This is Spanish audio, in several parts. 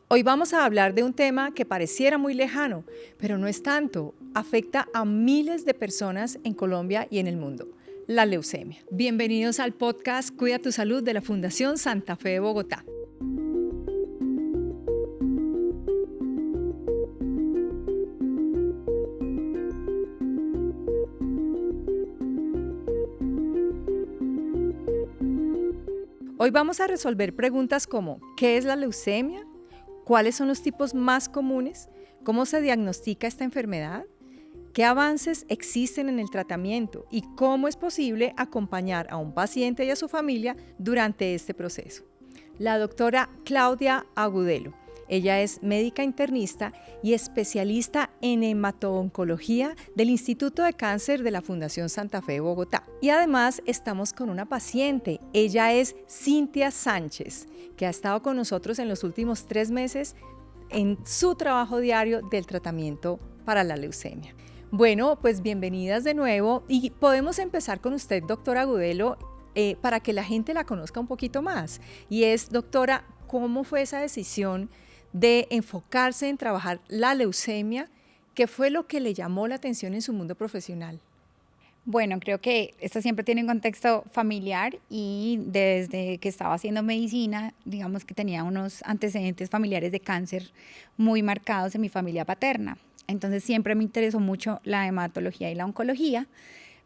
Hoy vamos a hablar de un tema que pareciera muy lejano, pero no es tanto. Afecta a miles de personas en Colombia y en el mundo. La leucemia. Bienvenidos al podcast Cuida tu Salud de la Fundación Santa Fe de Bogotá. Hoy vamos a resolver preguntas como ¿qué es la leucemia? ¿Cuáles son los tipos más comunes? ¿Cómo se diagnostica esta enfermedad? ¿Qué avances existen en el tratamiento? ¿Y cómo es posible acompañar a un paciente y a su familia durante este proceso? La doctora Claudia Agudelo. Ella es médica internista y especialista en hemato-oncología del Instituto de Cáncer de la Fundación Santa Fe de Bogotá. Y además estamos con una paciente. Ella es Cintia Sánchez, que ha estado con nosotros en los últimos 3 meses en su trabajo diario del tratamiento para la leucemia. Bueno, pues bienvenidas de nuevo y podemos empezar con usted, doctora Agudelo, para que la gente la conozca un poquito más. Y es, doctora, ¿cómo fue esa decisión de enfocarse en trabajar la leucemia? ¿Qué fue lo que le llamó la atención en su mundo profesional? Bueno, creo que esto siempre tiene un contexto familiar y desde que estaba haciendo medicina, digamos que tenía unos antecedentes familiares de cáncer muy marcados en mi familia paterna. Entonces siempre me interesó mucho la hematología y la oncología,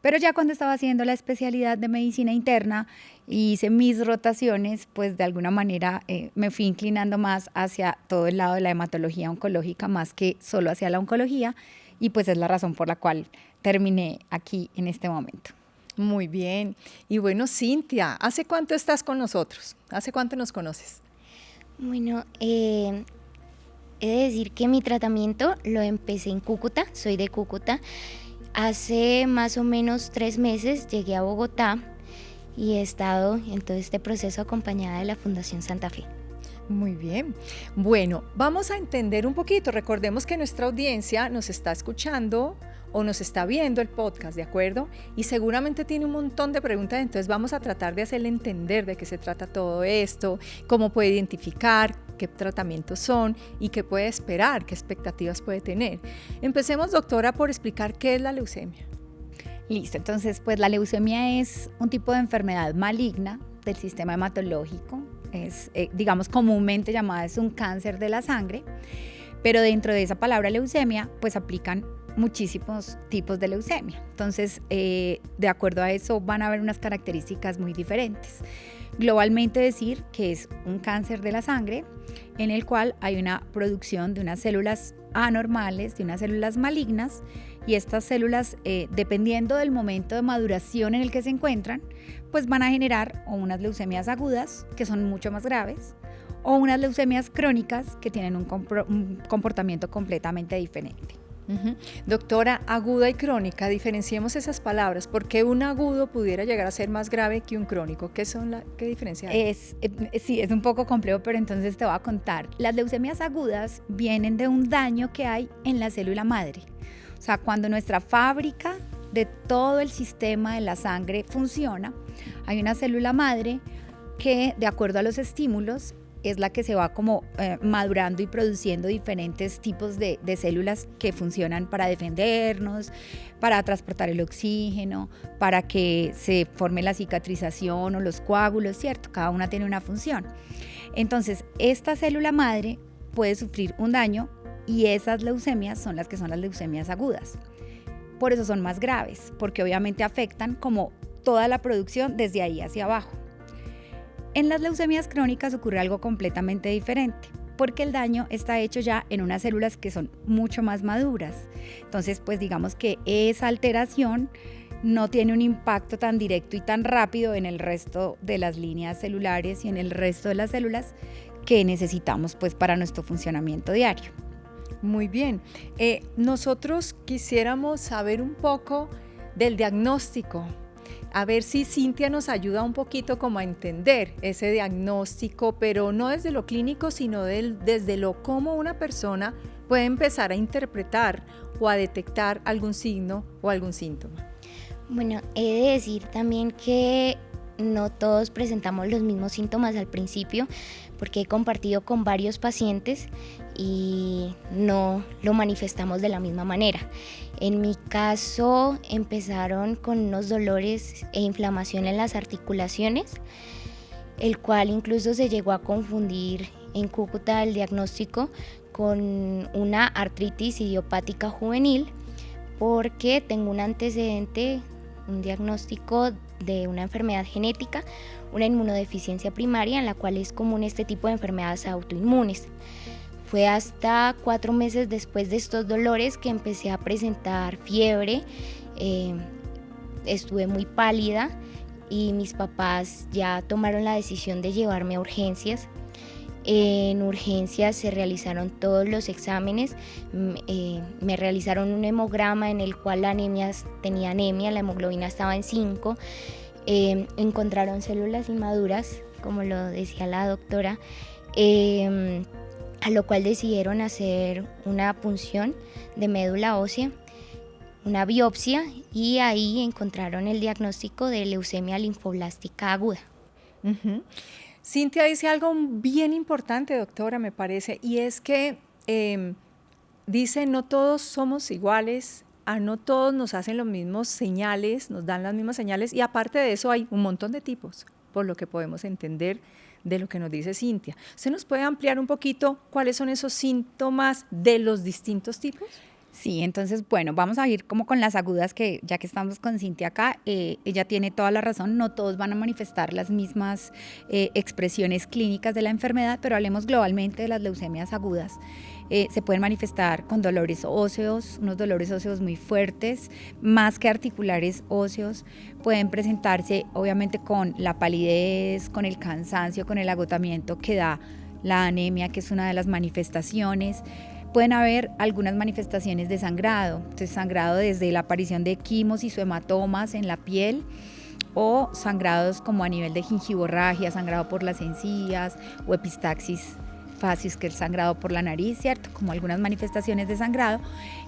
pero ya cuando estaba haciendo la especialidad de medicina interna y hice mis rotaciones, pues de alguna manera me fui inclinando más hacia todo el lado de la hematología oncológica más que solo hacia la oncología, y pues es la razón por la cual terminé aquí en este momento. Muy bien. Y bueno, Cintia, ¿hace cuánto estás con nosotros? ¿Hace cuánto nos conoces? Bueno, he de decir que mi tratamiento lo empecé en Cúcuta, soy de Cúcuta. Hace más o menos 3 meses llegué a Bogotá y he estado en todo este proceso acompañada de la Fundación Santa Fe. Muy bien. Bueno, vamos a entender un poquito. Recordemos que nuestra audiencia nos está escuchando o nos está viendo el podcast, ¿de acuerdo? Y seguramente tiene un montón de preguntas, entonces vamos a tratar de hacerle entender de qué se trata todo esto, cómo puede identificar, qué tratamientos son y qué puede esperar, qué expectativas puede tener. Empecemos, doctora, por explicar qué es la leucemia. Listo, entonces pues la leucemia es un tipo de enfermedad maligna del sistema hematológico. Es, digamos, comúnmente llamada es un cáncer de la sangre, pero dentro de esa palabra leucemia pues aplican muchísimos tipos de leucemia. Entonces, de acuerdo a eso van a haber unas características muy diferentes. Globalmente decir que es un cáncer de la sangre en el cual hay una producción de unas células anormales, de unas células malignas, y estas células, dependiendo del momento de maduración en el que se encuentran, pues van a generar o unas leucemias agudas, que son mucho más graves, o unas leucemias crónicas que tienen un comportamiento completamente diferente. Uh-huh. Doctora, aguda y crónica, diferenciemos esas palabras. ¿Por qué un agudo pudiera llegar a ser más grave que un crónico? ¿Qué diferencia hay? Sí, es un poco complejo, pero entonces te voy a contar. Las leucemias agudas vienen de un daño que hay en la célula madre. O sea, cuando nuestra fábrica de todo el sistema de la sangre funciona, hay una célula madre que, de acuerdo a los estímulos, es la que se va como madurando y produciendo diferentes tipos de células que funcionan para defendernos, para transportar el oxígeno, para que se forme la cicatrización o los coágulos, ¿cierto? Cada una tiene una función. Entonces, esta célula madre puede sufrir un daño y esas leucemias son las que son las leucemias agudas. Por eso son más graves, porque obviamente afectan como toda la producción desde ahí hacia abajo. En las leucemias crónicas ocurre algo completamente diferente, porque el daño está hecho ya en unas células que son mucho más maduras. Entonces, pues digamos que esa alteración no tiene un impacto tan directo y tan rápido en el resto de las líneas celulares y en el resto de las células que necesitamos pues para nuestro funcionamiento diario. Muy bien. Nosotros quisiéramos saber un poco del diagnóstico. A ver si Cintia nos ayuda un poquito como a entender ese diagnóstico, pero no desde lo clínico, sino desde lo cómo una persona puede empezar a interpretar o a detectar algún signo o algún síntoma. Bueno, he de decir también que no todos presentamos los mismos síntomas al principio, porque he compartido con varios pacientes y no lo manifestamos de la misma manera. En mi caso empezaron con unos dolores e inflamación en las articulaciones, el cual incluso se llegó a confundir en Cúcuta el diagnóstico con una artritis idiopática juvenil, porque tengo un antecedente, un diagnóstico de una enfermedad genética, una inmunodeficiencia primaria, en la cual es común este tipo de enfermedades autoinmunes. Fue hasta 4 meses después de estos dolores que empecé a presentar fiebre, estuve muy pálida y mis papás ya tomaron la decisión de llevarme a urgencias. En urgencias se realizaron todos los exámenes, me realizaron un hemograma en el cual tenía anemia, la hemoglobina estaba en 5, encontraron células inmaduras, como lo decía la doctora, a lo cual decidieron hacer una punción de médula ósea, una biopsia, y ahí encontraron el diagnóstico de leucemia linfoblástica aguda. Uh-huh. Cintia dice algo bien importante, doctora, me parece, y es que dice, no todos somos iguales, no todos nos hacen los mismos señales, nos dan las mismas señales, y aparte de eso hay un montón de tipos, por lo que podemos entender de lo que nos dice Cintia. ¿Usted nos puede ampliar un poquito cuáles son esos síntomas de los distintos tipos? Sí, entonces, bueno, vamos a ir como con las agudas, que ya que estamos con Cintia acá, ella tiene toda la razón, no todos van a manifestar las mismas expresiones clínicas de la enfermedad, pero hablemos globalmente de las leucemias agudas. Se pueden manifestar con dolores óseos, unos dolores óseos muy fuertes, más que articulares óseos. Pueden presentarse obviamente con la palidez, con el cansancio, con el agotamiento que da la anemia, que es una de las manifestaciones. Pueden haber algunas manifestaciones de sangrado, entonces sangrado desde la aparición de equimos y hematomas en la piel, o sangrados como a nivel de gingivorragia, sangrado por las encías, o epistaxis facies, que es sangrado por la nariz, ¿cierto? Como algunas manifestaciones de sangrado,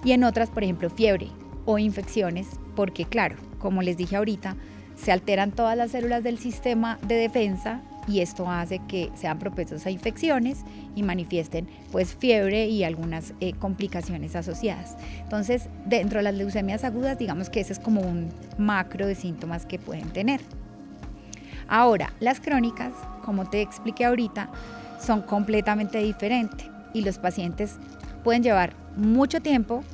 y en otras, por ejemplo, fiebre o infecciones, porque claro, como les dije ahorita, se alteran todas las células del sistema de defensa y esto hace que sean propensos a infecciones y manifiesten pues fiebre y algunas complicaciones asociadas. Entonces, dentro de las leucemias agudas, digamos que ese es como un macro de síntomas que pueden tener. Ahora, las crónicas, como te expliqué ahorita, son completamente diferentes y los pacientes pueden llevar mucho tiempo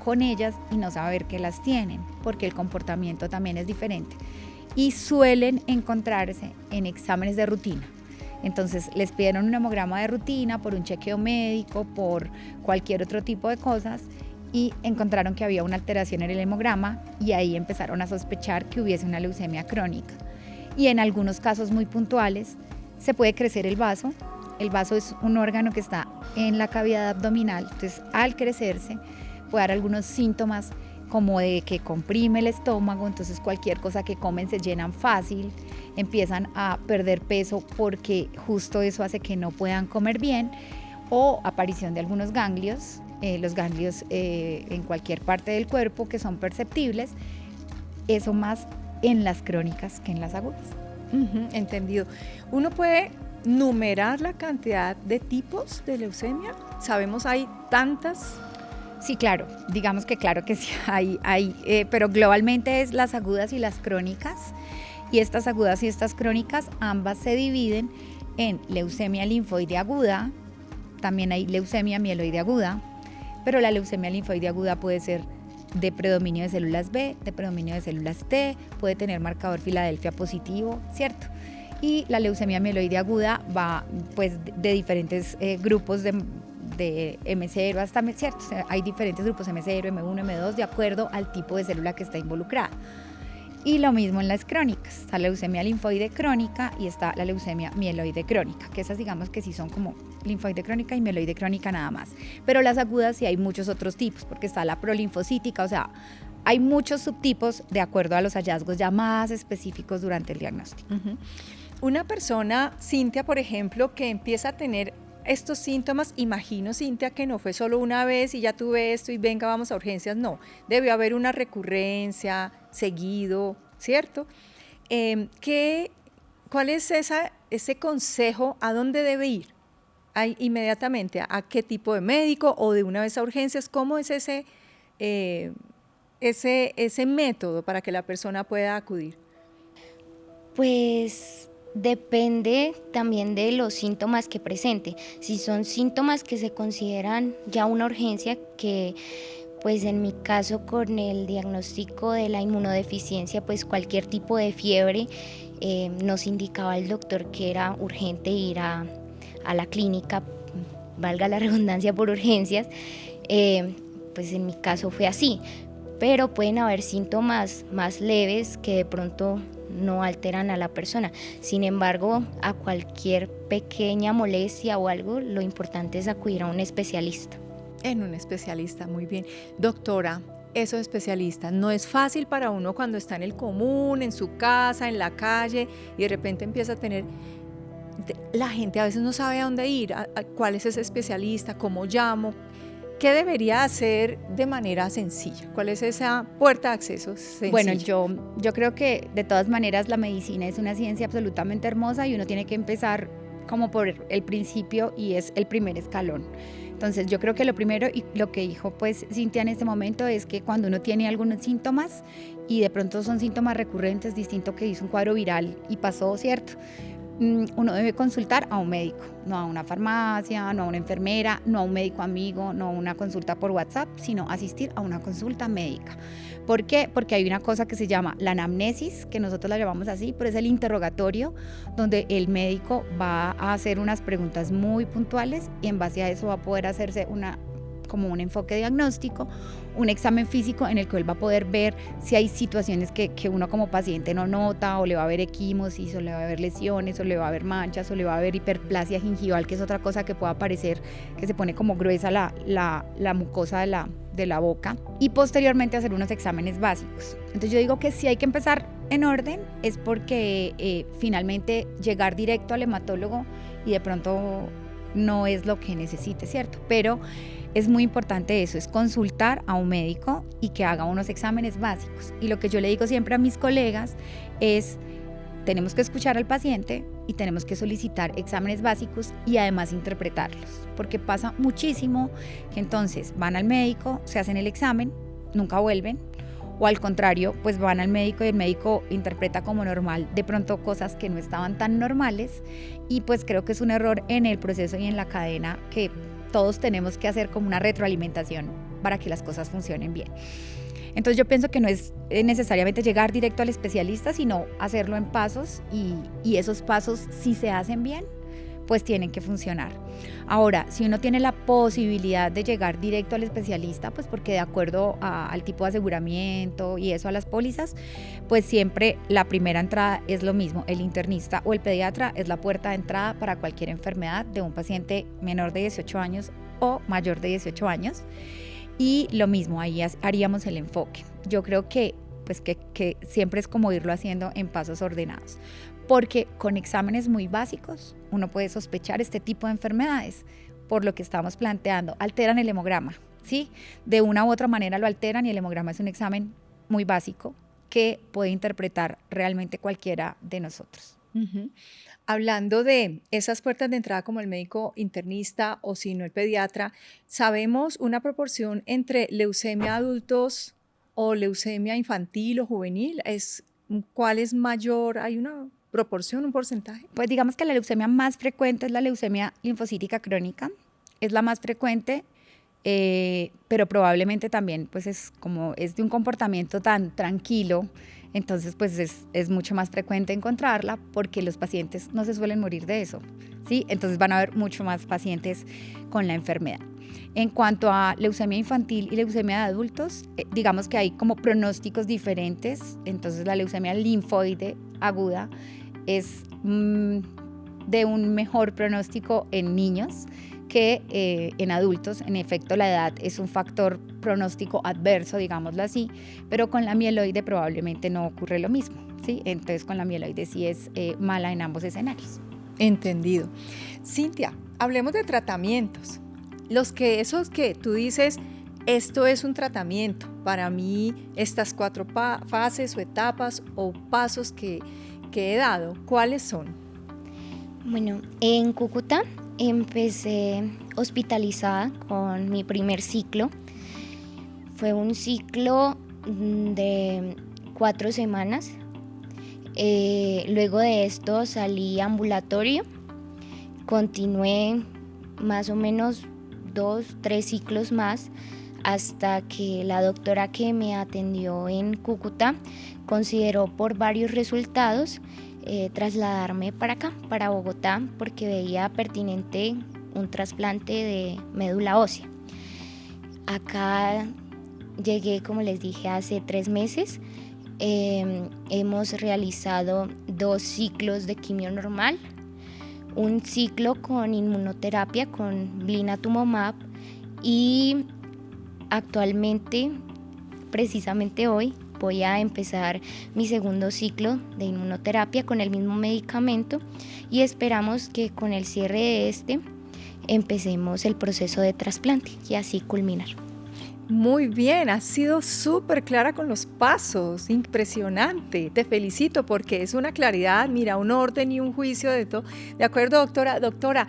con ellas y no saber que las tienen, porque el comportamiento también es diferente. Y suelen encontrarse en exámenes de rutina. Entonces les pidieron un hemograma de rutina por un chequeo médico, por cualquier otro tipo de cosas, y encontraron que había una alteración en el hemograma y ahí empezaron a sospechar que hubiese una leucemia crónica. Y en algunos casos muy puntuales se puede crecer el vaso. El vaso es un órgano que está en la cavidad abdominal, entonces al crecerse puede dar algunos síntomas como de que comprime el estómago, entonces cualquier cosa que comen se llenan fácil, empiezan a perder peso porque justo eso hace que no puedan comer bien, o aparición de algunos ganglios, los ganglios en cualquier parte del cuerpo que son perceptibles, eso más en las crónicas que en las agudas. Entendido. ¿Uno puede numerar la cantidad de tipos de leucemia? Sabemos, hay tantas. Sí, claro, digamos que claro que sí hay, pero globalmente es las agudas y las crónicas, y estas agudas y estas crónicas ambas se dividen en leucemia linfoide aguda, también hay leucemia mieloide aguda, pero la leucemia linfoide aguda puede ser de predominio de células B, de predominio de células T, puede tener marcador Filadelfia positivo, ¿cierto? Y la leucemia mieloide aguda va pues de diferentes grupos de M0 hasta, ¿cierto? O sea, hay diferentes grupos M0, M1, M2 de acuerdo al tipo de célula que está involucrada. Y lo mismo en las crónicas, está la leucemia linfoide crónica y está la leucemia mieloide crónica, que esas digamos que sí son como linfoide crónica y mieloide crónica nada más. Pero las agudas sí hay muchos otros tipos, porque está la prolinfocítica, o sea, hay muchos subtipos de acuerdo a los hallazgos ya más específicos durante el diagnóstico. Una persona, Cintia, por ejemplo, que empieza a tener estos síntomas, imagino, Cintia, que no fue solo una vez y ya tuve esto y venga, vamos a urgencias, no, debió haber una recurrencia, seguido, ¿cierto? ¿Qué ¿Cuál es ese consejo? ¿A dónde debe ir? Inmediatamente, ¿a qué tipo de médico o de una vez a urgencias? ¿Cómo es ese método para que la persona pueda acudir? Pues depende también de los síntomas que presente. Si son síntomas que se consideran ya una urgencia, que pues en mi caso con el diagnóstico de la inmunodeficiencia, pues cualquier tipo de fiebre, nos indicaba el doctor que era urgente ir a la clínica, valga la redundancia, por urgencias. Pues en mi caso fue así, pero pueden haber síntomas más leves que de pronto no alteran a la persona. Sin embargo, a cualquier pequeña molestia o algo, lo importante es acudir a un especialista. En un especialista, muy bien. Doctora, esos especialistas, no es fácil para uno cuando está en el común, en su casa, en la calle, y de repente empieza a tener... La gente a veces no sabe a dónde ir, cuál es ese especialista, cómo llamo. ¿Qué debería hacer de manera sencilla? ¿Cuál es esa puerta de acceso sencilla? Bueno, yo creo que de todas maneras la medicina es una ciencia absolutamente hermosa y uno tiene que empezar como por el principio y es el primer escalón. Entonces yo creo que lo primero y lo que dijo pues Cintia en este momento es que cuando uno tiene algunos síntomas y de pronto son síntomas recurrentes, distinto que hizo un cuadro viral y pasó, ¿cierto? Uno debe consultar a un médico, no a una farmacia, no a una enfermera, no a un médico amigo, no a una consulta por WhatsApp, sino asistir a una consulta médica. ¿Por qué? Porque hay una cosa que se llama la anamnesis, que nosotros la llamamos así, pero es el interrogatorio donde el médico va a hacer unas preguntas muy puntuales y en base a eso va a poder hacerse como un enfoque diagnóstico, un examen físico en el que él va a poder ver si hay situaciones que uno como paciente no nota, o le va a haber equimosis, o le va a haber lesiones, o le va a haber manchas, o le va a haber hiperplasia gingival, que es otra cosa que pueda parecer que se pone como gruesa la mucosa de la boca, y posteriormente hacer unos exámenes básicos. Entonces yo digo que si hay que empezar en orden es porque finalmente llegar directo al hematólogo y de pronto no es lo que necesite, ¿cierto? Pero es muy importante eso, es consultar a un médico y que haga unos exámenes básicos. Y lo que yo le digo siempre a mis colegas es, tenemos que escuchar al paciente y tenemos que solicitar exámenes básicos y además interpretarlos, porque pasa muchísimo que entonces van al médico, se hacen el examen, nunca vuelven, o al contrario, pues van al médico y el médico interpreta como normal de pronto cosas que no estaban tan normales, y pues creo que es un error en el proceso y en la cadena que todos tenemos que hacer como una retroalimentación para que las cosas funcionen bien. Entonces yo pienso que no es necesariamente llegar directo al especialista, sino hacerlo en pasos y esos pasos, si se hacen bien, pues tienen que funcionar. Ahora, si uno tiene la posibilidad de llegar directo al especialista, pues porque de acuerdo al tipo de aseguramiento y eso a las pólizas, pues siempre la primera entrada es lo mismo. El internista o el pediatra es la puerta de entrada para cualquier enfermedad de un paciente menor de 18 años o mayor de 18 años. Y lo mismo, ahí haríamos el enfoque. Yo creo que siempre es como irlo haciendo en pasos ordenados, porque con exámenes muy básicos uno puede sospechar este tipo de enfermedades. Por lo que estamos planteando, alteran el hemograma, ¿sí? De una u otra manera lo alteran y el hemograma es un examen muy básico que puede interpretar realmente cualquiera de nosotros. Uh-huh. Hablando de esas puertas de entrada como el médico internista o si no el pediatra, ¿sabemos una proporción entre leucemia adultos o leucemia infantil o juvenil? ¿Cuál es mayor? ¿Hay una proporción, un porcentaje? Pues digamos que la leucemia más frecuente es la leucemia linfocítica crónica, es la más frecuente, pero probablemente también pues es de un comportamiento tan tranquilo, entonces pues es mucho más frecuente encontrarla porque los pacientes no se suelen morir de eso, ¿sí? Entonces van a haber mucho más pacientes con la enfermedad. En cuanto a leucemia infantil y leucemia de adultos, digamos que hay como pronósticos diferentes. Entonces la leucemia linfoide aguda es de un mejor pronóstico en niños que en adultos. En efecto, la edad es un factor pronóstico adverso, digámoslo así, pero con la mieloide probablemente no ocurre lo mismo, ¿sí? Entonces con la mieloide sí es mala en ambos escenarios. Entendido. Cintia, hablemos de tratamientos. Esos que tú dices, esto es un tratamiento. Para mí, estas 4 fases o etapas o pasos que que he dado, ¿cuáles son? Bueno, en Cúcuta empecé hospitalizada con mi primer ciclo. Fue un ciclo de 4 semanas. Luego de esto salí ambulatorio. Continué más o menos 2-3 ciclos más hasta que la doctora que me atendió en Cúcuta consideró por varios resultados trasladarme para acá, para Bogotá, porque veía pertinente un trasplante de médula ósea. Acá llegué, como les dije, hace 3 meses. Hemos realizado 2 ciclos de quimio normal, un ciclo con inmunoterapia con blinatumomab y actualmente, precisamente hoy, voy a empezar mi segundo ciclo de inmunoterapia con el mismo medicamento y esperamos que con el cierre de este empecemos el proceso de trasplante y así culminar. Muy bien, has sido súper clara con los pasos, impresionante. Te felicito porque es una claridad, mira, un orden y un juicio de todo. ¿De acuerdo, doctora? Doctora,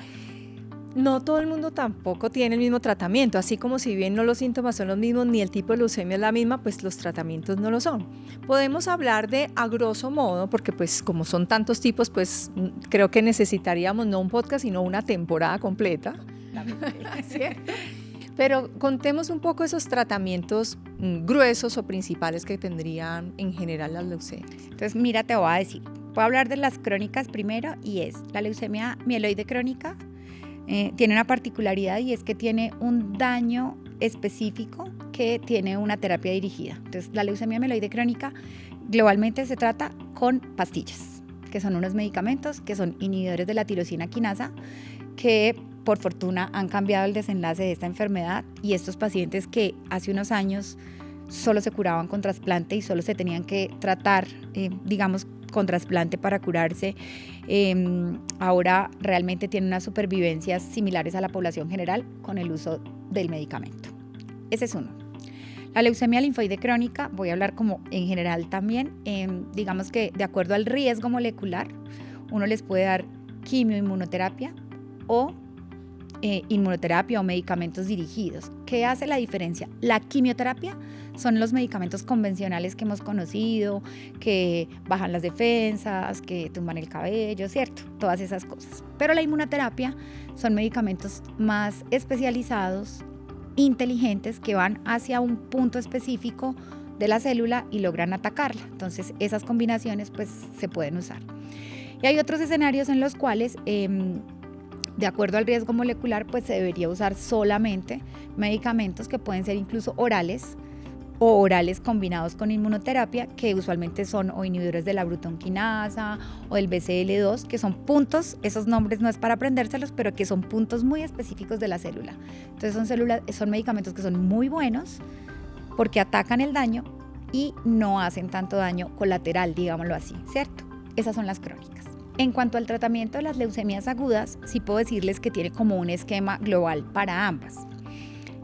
no todo el mundo tampoco tiene el mismo tratamiento, así como si bien no los síntomas son los mismos ni el tipo de leucemia es la misma, pues los tratamientos no lo son. Podemos hablar de, a grosso modo, porque pues como son tantos tipos, pues creo que necesitaríamos no un podcast, sino una temporada completa. ¿Cierto? Pero contemos un poco esos tratamientos gruesos o principales que tendrían en general las leucemias. Entonces, mira, te voy a decir, voy a hablar de las crónicas primero y es la leucemia mieloide crónica. Tiene una particularidad y es que tiene un daño específico que tiene una terapia dirigida. Entonces, la leucemia mieloide crónica globalmente se trata con pastillas, que son unos medicamentos que son inhibidores de la tirosina quinasa, que por fortuna han cambiado el desenlace de esta enfermedad y estos pacientes que hace unos años solo se curaban con trasplante y solo se tenían que tratar, con trasplante para curarse, ahora realmente tienen unas supervivencias similares a la población general con el uso del medicamento. Ese es uno. La leucemia linfoide crónica, voy a hablar como en general también, digamos que de acuerdo al riesgo molecular, uno les puede dar quimioinmunoterapia o inmunoterapia o medicamentos dirigidos. ¿Qué hace la diferencia? La quimioterapia son los medicamentos convencionales que hemos conocido, que bajan las defensas, que tumban el cabello, ¿cierto? Todas esas cosas. Pero la inmunoterapia son medicamentos más especializados, inteligentes, que van hacia un punto específico de la célula y logran atacarla. Entonces, esas combinaciones pues se pueden usar. Y hay otros escenarios en los cuales de acuerdo al riesgo molecular, pues se debería usar solamente medicamentos que pueden ser incluso orales o orales combinados con inmunoterapia, que usualmente son o inhibidores de la Bruton quinasa o del BCL2, que son puntos, esos nombres no es para aprendérselos, pero que son puntos muy específicos de la célula. Entonces son medicamentos que son muy buenos porque atacan el daño y no hacen tanto daño colateral, digámoslo así, ¿cierto? Esas son las crónicas. En cuanto al tratamiento de las leucemias agudas, sí puedo decirles que tiene como un esquema global para ambas.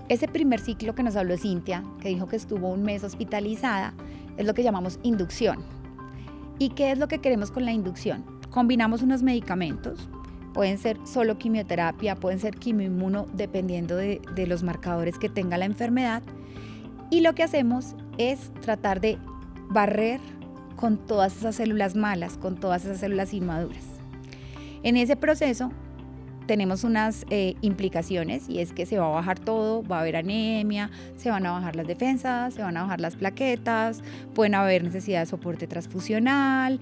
Ese primer ciclo que nos habló Cintia, que dijo que estuvo 1 mes hospitalizada, es lo que llamamos inducción. ¿Y qué es lo que queremos con la inducción? Combinamos unos medicamentos, pueden ser solo quimioterapia, pueden ser quimioinmuno, dependiendo de los marcadores que tenga la enfermedad. Y lo que hacemos es tratar de barrer con todas esas células malas, con todas esas células inmaduras. En ese proceso tenemos unas implicaciones y es que se va a bajar todo, va a haber anemia, se van a bajar las defensas, se van a bajar las plaquetas, pueden haber necesidad de soporte transfusional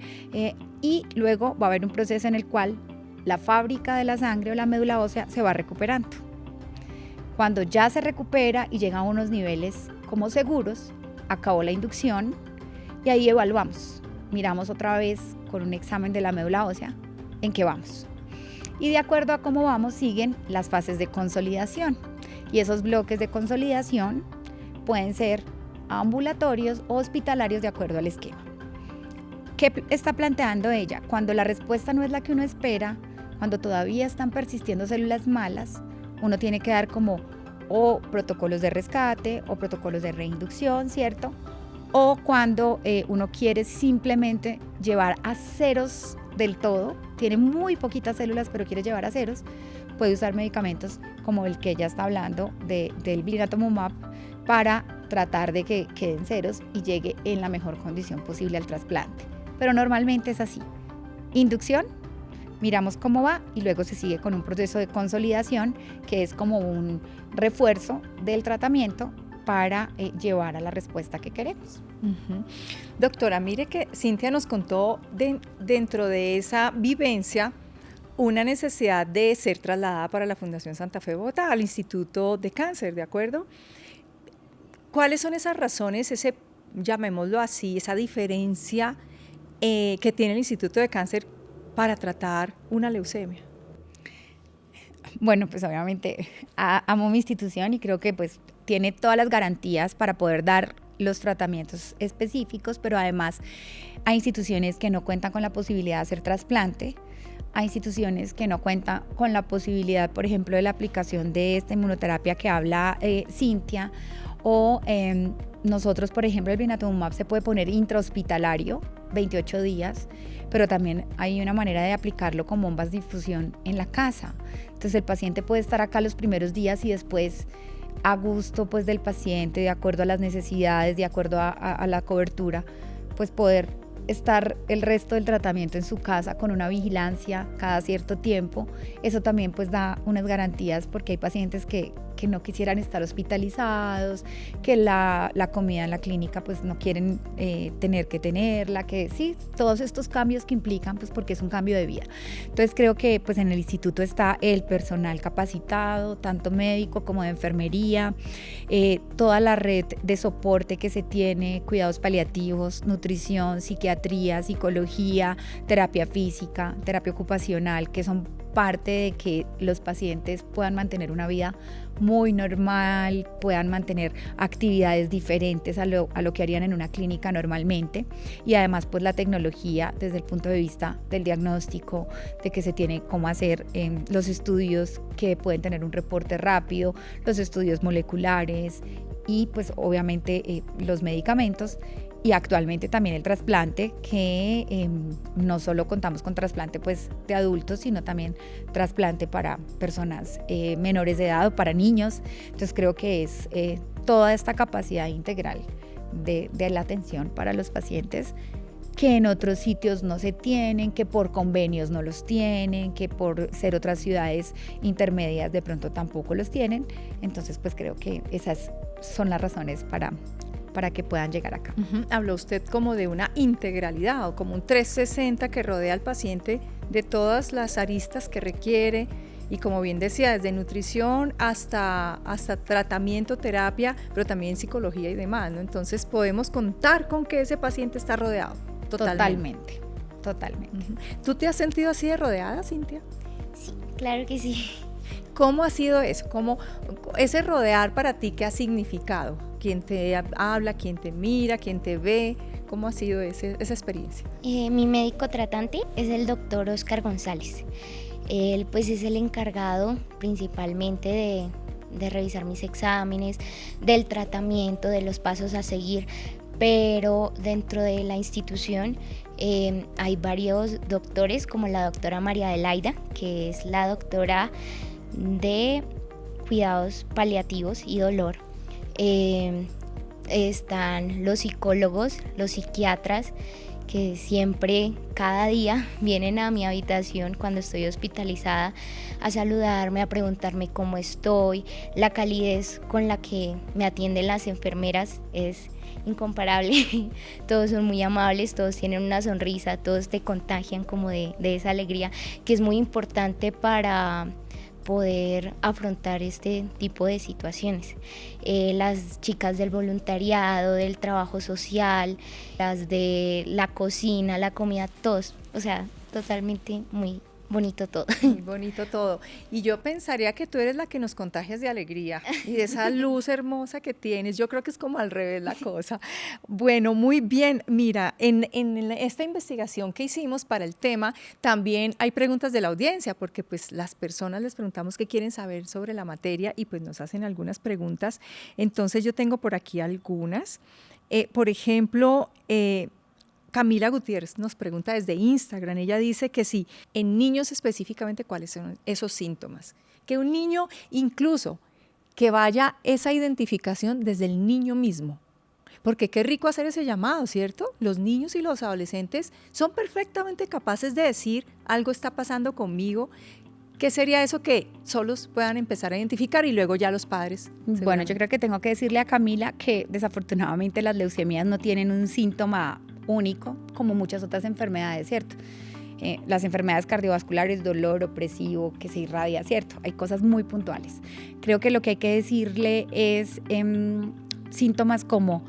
y luego va a haber un proceso en el cual la fábrica de la sangre o la médula ósea se va recuperando. Cuando ya se recupera y llega a unos niveles como seguros, acabó la inducción y ahí evaluamos, miramos otra vez con un examen de la médula ósea en qué vamos. Y de acuerdo a cómo vamos siguen las fases de consolidación y esos bloques de consolidación pueden ser ambulatorios o hospitalarios de acuerdo al esquema. ¿Qué está planteando ella? Cuando la respuesta no es la que uno espera, cuando todavía están persistiendo células malas, uno tiene que dar como o protocolos de rescate o protocolos de reinducción, ¿cierto? o cuando uno quiere simplemente llevar a ceros del todo, tiene muy poquitas células pero quiere llevar a ceros, puede usar medicamentos como el que ella está hablando del blinatumomab para tratar de que queden ceros y llegue en la mejor condición posible al trasplante. Pero normalmente es así: inducción, miramos cómo va y luego se sigue con un proceso de consolidación que es como un refuerzo del tratamiento para llevar a la respuesta que queremos. Uh-huh. Doctora, mire que Cintia nos contó dentro de esa vivencia una necesidad de ser trasladada para la Fundación Santa Fe Bogotá, al Instituto de Cáncer, ¿de acuerdo? ¿Cuáles son esas razones, llamémoslo así, esa diferencia que tiene el Instituto de Cáncer para tratar una leucemia? Bueno, pues obviamente amo mi institución y creo que pues tiene todas las garantías para poder dar los tratamientos específicos, pero además hay instituciones que no cuentan con la posibilidad de hacer trasplante, hay instituciones que no cuentan con la posibilidad, por ejemplo, de la aplicación de esta inmunoterapia que habla Cintia, o nosotros, por ejemplo, el blinatumomab se puede poner intrahospitalario, 28 días, pero también hay una manera de aplicarlo con bombas de infusión en la casa. Entonces el paciente puede estar acá los primeros días y después, a gusto pues del paciente, de acuerdo a las necesidades, de acuerdo a la cobertura, pues poder estar el resto del tratamiento en su casa con una vigilancia cada cierto tiempo. Eso también pues da unas garantías, porque hay pacientes que no quisieran estar hospitalizados, que la comida en la clínica pues no quieren tener que tenerla, que sí, todos estos cambios que implican, pues porque es un cambio de vida. Entonces creo que pues en el instituto está el personal capacitado, tanto médico como de enfermería, toda la red de soporte que se tiene, cuidados paliativos, nutrición, psiquiatría, psicología, terapia física, terapia ocupacional, que son parte de que los pacientes puedan mantener una vida muy normal, puedan mantener actividades diferentes a lo que harían en una clínica normalmente, y además pues la tecnología desde el punto de vista del diagnóstico, de que se tiene cómo hacer los estudios que pueden tener un reporte rápido, los estudios moleculares y pues obviamente los medicamentos. Y actualmente también el trasplante, que no solo contamos con trasplante pues de adultos, sino también trasplante para personas menores de edad o para niños. Entonces creo que es toda esta capacidad integral de la atención para los pacientes, que en otros sitios no se tienen, que por convenios no los tienen, que por ser otras ciudades intermedias de pronto tampoco los tienen. Entonces pues creo que esas son las razones para que puedan llegar acá. Uh-huh. Habló usted como de una integralidad o como un 360 que rodea al paciente de todas las aristas que requiere, y como bien decía, desde nutrición hasta tratamiento, terapia, pero también psicología y demás, ¿no? Entonces podemos contar con que ese paciente está rodeado. Totalmente. Uh-huh. ¿Tú te has sentido así de rodeada, Cintia? Sí, claro que sí. ¿Cómo ha sido eso? ¿Cómo ese rodear para ti qué ha significado? ¿Quién te habla, quién te mira, quién te ve? ¿Cómo ha sido esa experiencia? Mi médico tratante es el doctor Oscar González. Él pues es el encargado principalmente de revisar mis exámenes, del tratamiento, de los pasos a seguir, pero dentro de la institución hay varios doctores, como la doctora María Adelaida, que es la doctora de cuidados paliativos y dolor. Están los psicólogos, los psiquiatras, que siempre, cada día, vienen a mi habitación cuando estoy hospitalizada a saludarme, a preguntarme cómo estoy. La calidez con la que me atienden las enfermeras es incomparable. Todos son muy amables, todos tienen una sonrisa, todos te contagian como de esa alegría, que es muy importante para poder afrontar este tipo de situaciones. Las chicas del voluntariado, del trabajo social, las de la cocina, la comida, todos, o sea, totalmente muy bonito todo. Muy bonito todo. Y yo pensaría que tú eres la que nos contagias de alegría y de esa luz hermosa que tienes. Yo creo que es como al revés la cosa. Bueno, muy bien. Mira, en esta investigación que hicimos para el tema, también hay preguntas de la audiencia, porque pues las personas les preguntamos qué quieren saber sobre la materia y pues nos hacen algunas preguntas. Entonces yo tengo por aquí algunas. Por ejemplo, Camila Gutiérrez nos pregunta desde Instagram, ella dice que sí, en niños específicamente, ¿cuáles son esos síntomas? Que un niño, incluso, que vaya esa identificación desde el niño mismo. Porque qué rico hacer ese llamado, ¿cierto? Los niños y los adolescentes son perfectamente capaces de decir, algo está pasando conmigo. ¿Qué sería eso que solos puedan empezar a identificar y luego ya los padres? Bueno, yo creo que tengo que decirle a Camila que desafortunadamente las leucemias no tienen un síntoma único como muchas otras enfermedades, ¿cierto? Las enfermedades cardiovasculares, dolor opresivo que se irradia, ¿cierto? Hay cosas muy puntuales. Creo que lo que hay que decirle es síntomas como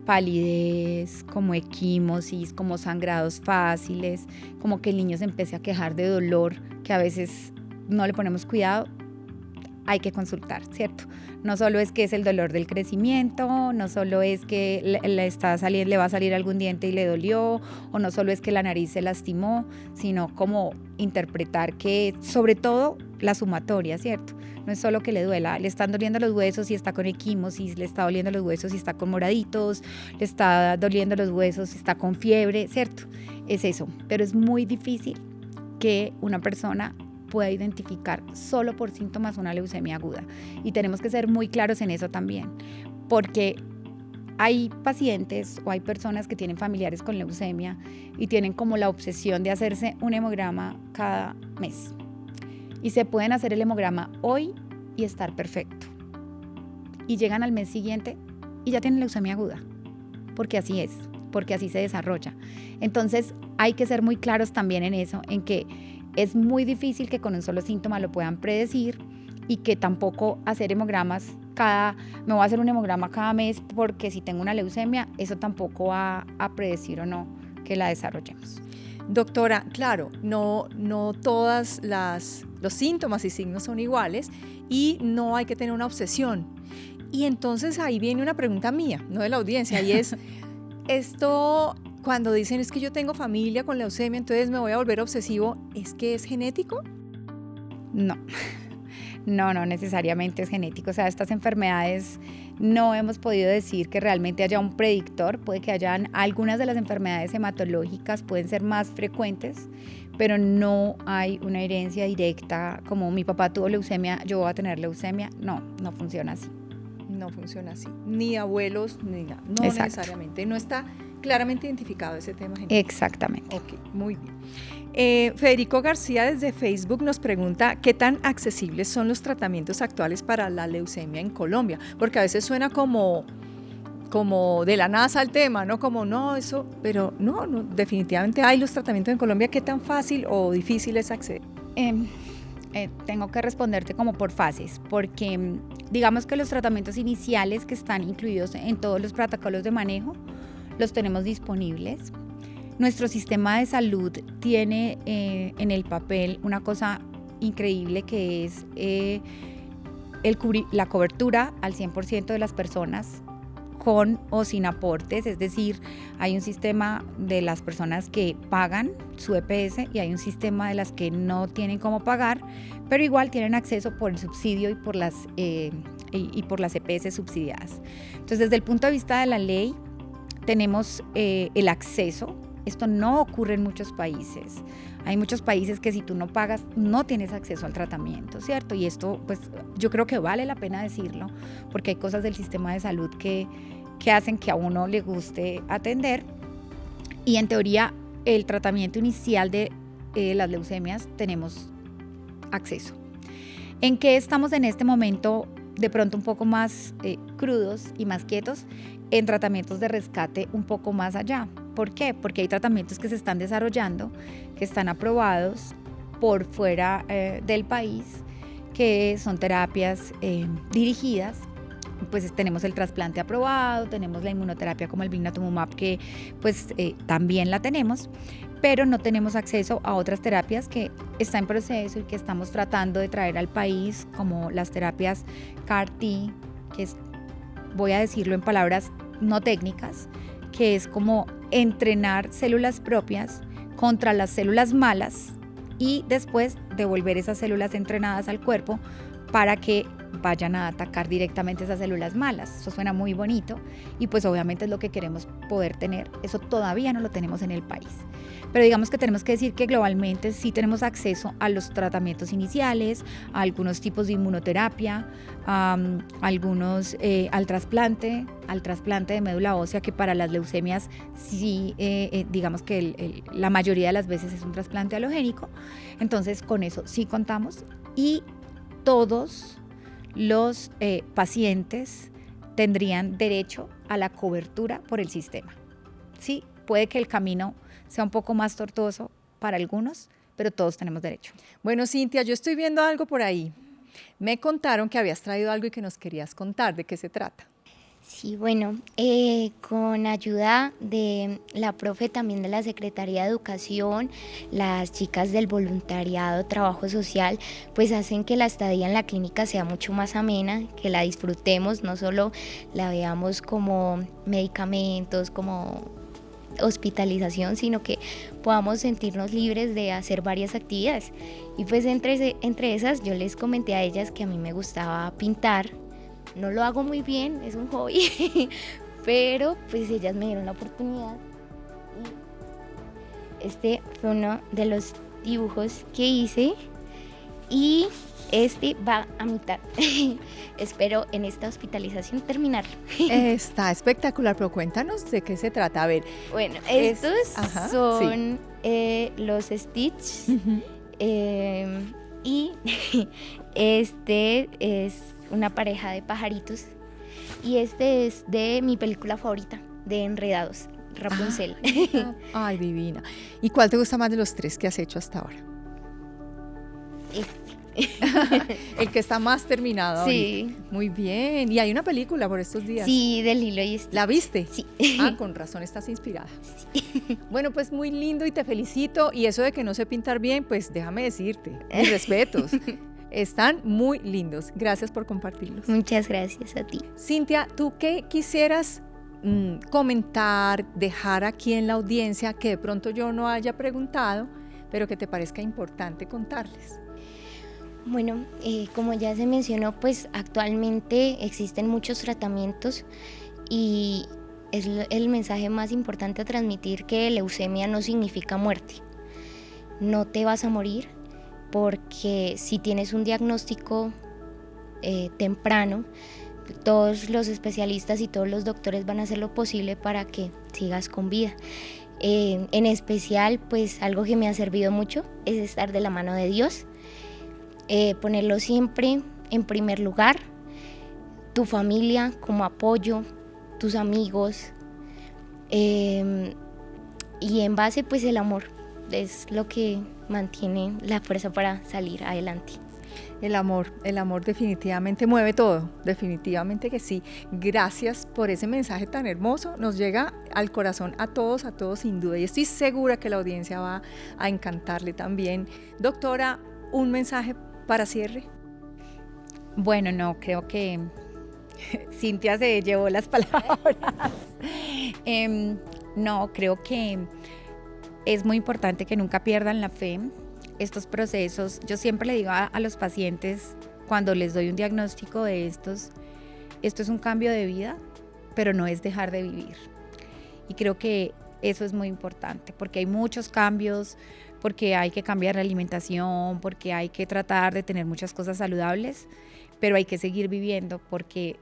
palidez, como equimosis, como sangrados fáciles, como que el niño se empiece a quejar de dolor, que a veces no le ponemos cuidado, hay que consultar, ¿cierto? No solo es que es el dolor del crecimiento, no solo es que le va a salir algún diente y le dolió, o no solo es que la nariz se lastimó, sino como interpretar que, sobre todo, la sumatoria, ¿cierto? No es solo que le duela, le están doliendo los huesos y está con equimosis, le está doliendo los huesos y está con moraditos, le está doliendo los huesos y está con fiebre, ¿cierto? Es eso, pero es muy difícil que una persona pueda identificar solo por síntomas una leucemia aguda. Y tenemos que ser muy claros en eso también, porque hay pacientes o hay personas que tienen familiares con leucemia y tienen como la obsesión de hacerse un hemograma cada mes. Y se pueden hacer el hemograma hoy y estar perfecto. Y llegan al mes siguiente y ya tienen leucemia aguda, porque así es, porque así se desarrolla. Entonces hay que ser muy claros también en eso, en que es muy difícil que con un solo síntoma lo puedan predecir y que tampoco hacer hemogramas me voy a hacer un hemograma cada mes porque si tengo una leucemia, eso tampoco va a predecir o no que la desarrollemos. Doctora, claro, no todos los síntomas y signos son iguales y no hay que tener una obsesión. Y entonces ahí viene una pregunta mía, no de la audiencia, y es, esto, cuando dicen es que yo tengo familia con leucemia, entonces me voy a volver obsesivo, ¿es que es genético? No necesariamente es genético. O sea, estas enfermedades no hemos podido decir que realmente haya un predictor. Puede que hayan algunas de las enfermedades hematológicas, pueden ser más frecuentes, pero no hay una herencia directa como mi papá tuvo leucemia, yo voy a tener leucemia. No funciona así. No funciona así. Ni abuelos, ni nada. No Exacto. necesariamente. No está claramente identificado ese tema genético. Exactamente. Ok, muy bien. Federico García desde Facebook nos pregunta ¿qué tan accesibles son los tratamientos actuales para la leucemia en Colombia? Porque a veces suena como de la NASA el tema, ¿no? Como no, eso, pero no, definitivamente hay los tratamientos en Colombia. ¿Qué tan fácil o difícil es acceder? Tengo que responderte como por fases, porque digamos que los tratamientos iniciales que están incluidos en todos los protocolos de manejo los tenemos disponibles. Nuestro sistema de salud tiene en el papel una cosa increíble que es la cobertura al 100% de las personas con o sin aportes, es decir, hay un sistema de las personas que pagan su EPS y hay un sistema de las que no tienen cómo pagar, pero igual tienen acceso por el subsidio y por las EPS subsidiadas. Entonces, desde el punto de vista de la ley, tenemos el acceso. Esto no ocurre en muchos países. Hay muchos países que si tú no pagas, no tienes acceso al tratamiento, ¿cierto? Y esto, pues, yo creo que vale la pena decirlo, porque hay cosas del sistema de salud que hacen que a uno le guste atender. Y en teoría, el tratamiento inicial de las leucemias tenemos acceso. ¿En qué estamos en este momento de pronto un poco más crudos y más quietos? En tratamientos de rescate un poco más allá. ¿Por qué? Porque hay tratamientos que se están desarrollando, que están aprobados por fuera del país, que son terapias dirigidas pues tenemos el trasplante aprobado, tenemos la inmunoterapia como el blinatumomab, que pues también la tenemos, pero no tenemos acceso a otras terapias que están en proceso y que estamos tratando de traer al país, como las terapias CAR-T, que es, voy a decirlo en palabras no técnicas, que es como entrenar células propias contra las células malas y después devolver esas células entrenadas al cuerpo para que vayan a atacar directamente esas células malas. Eso suena muy bonito y pues obviamente es lo que queremos poder tener. Eso todavía no lo tenemos en el país. Pero digamos que tenemos que decir que globalmente sí tenemos acceso a los tratamientos iniciales, a algunos tipos de inmunoterapia, algunos al trasplante de médula ósea, que para las leucemias sí, digamos que la mayoría de las veces es un trasplante halogénico. Entonces con eso sí contamos y todos los pacientes tendrían derecho a la cobertura por el sistema. Sí, puede que el camino sea un poco más tortuoso para algunos, pero todos tenemos derecho. Bueno, Cintia, yo estoy viendo algo por ahí. Me contaron que habías traído algo y que nos querías contar. ¿De qué se trata? Sí, bueno, con ayuda de la profe también de la Secretaría de Educación, las chicas del voluntariado, trabajo social, pues hacen que la estadía en la clínica sea mucho más amena, que la disfrutemos, no solo la veamos como medicamentos, como hospitalización, sino que podamos sentirnos libres de hacer varias actividades. Y pues entre esas yo les comenté a ellas que a mí me gustaba pintar. No lo hago muy bien, es un hobby, pero pues ellas me dieron la oportunidad. Y este fue uno de los dibujos que hice y este va a mitad. Espero en esta hospitalización terminarlo. Está espectacular, pero cuéntanos de qué se trata. A ver. Bueno, estos son los Stitch. Uh-huh. Y este es una pareja de pajaritos y este es de mi película favorita, de Enredados, Rapunzel. Ay, divina. ¿Y cuál te gusta más de los tres que has hecho hasta ahora? El que está más terminado. Sí. Ahorita. Muy bien. ¿Y hay una película por estos días? Sí, de Lilo y Stitch. ¿La viste? Sí. Con razón estás inspirada. Sí. Bueno, pues muy lindo y te felicito. Y eso de que no sé pintar bien, pues déjame decirte, mis respetos. Están muy lindos. Gracias por compartirlos. Muchas gracias a ti. Cintia, ¿tú qué quisieras comentar, dejar aquí en la audiencia que de pronto yo no haya preguntado, pero que te parezca importante contarles? Bueno, como ya se mencionó, pues actualmente existen muchos tratamientos y es el mensaje más importante a transmitir, que leucemia no significa muerte. No te vas a morir, porque si tienes un diagnóstico temprano, todos los especialistas y todos los doctores van a hacer lo posible para que sigas con vida. En especial, pues algo que me ha servido mucho es estar de la mano de Dios, ponerlo siempre en primer lugar, tu familia como apoyo, tus amigos, y en base pues el amor es lo que mantiene la fuerza para salir adelante. El amor definitivamente mueve todo, definitivamente que sí. Gracias por ese mensaje tan hermoso, nos llega al corazón a todos sin duda, y estoy segura que la audiencia va a encantarle también. Doctora, un mensaje para cierre. Bueno, no, creo que Cintia se llevó las palabras. No, creo que es muy importante que nunca pierdan la fe. Estos procesos, yo siempre le digo a los pacientes cuando les doy un diagnóstico de esto es un cambio de vida, pero no es dejar de vivir. Y creo que eso es muy importante, porque hay muchos cambios, porque hay que cambiar la alimentación, porque hay que tratar de tener muchas cosas saludables, pero hay que seguir viviendo, porque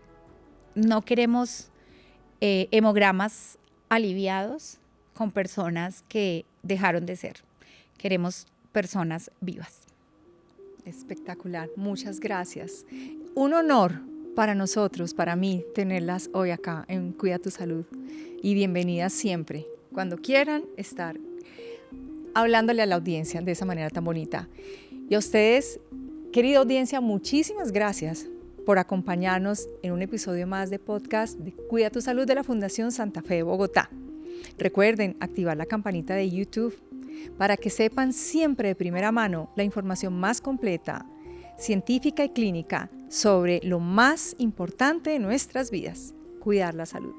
no queremos hemogramas aliviados con personas que dejaron de ser. Queremos personas vivas. Espectacular, muchas gracias. Un honor para nosotros, para mí, tenerlas hoy acá en Cuida tu Salud. Y bienvenidas siempre, cuando quieran estar hablándole a la audiencia de esa manera tan bonita. Y a ustedes, querida audiencia, muchísimas gracias por acompañarnos en un episodio más de podcast de Cuida tu Salud de la Fundación Santa Fe de Bogotá. Recuerden activar la campanita de YouTube para que sepan siempre de primera mano la información más completa, científica y clínica sobre lo más importante de nuestras vidas, cuidar la salud.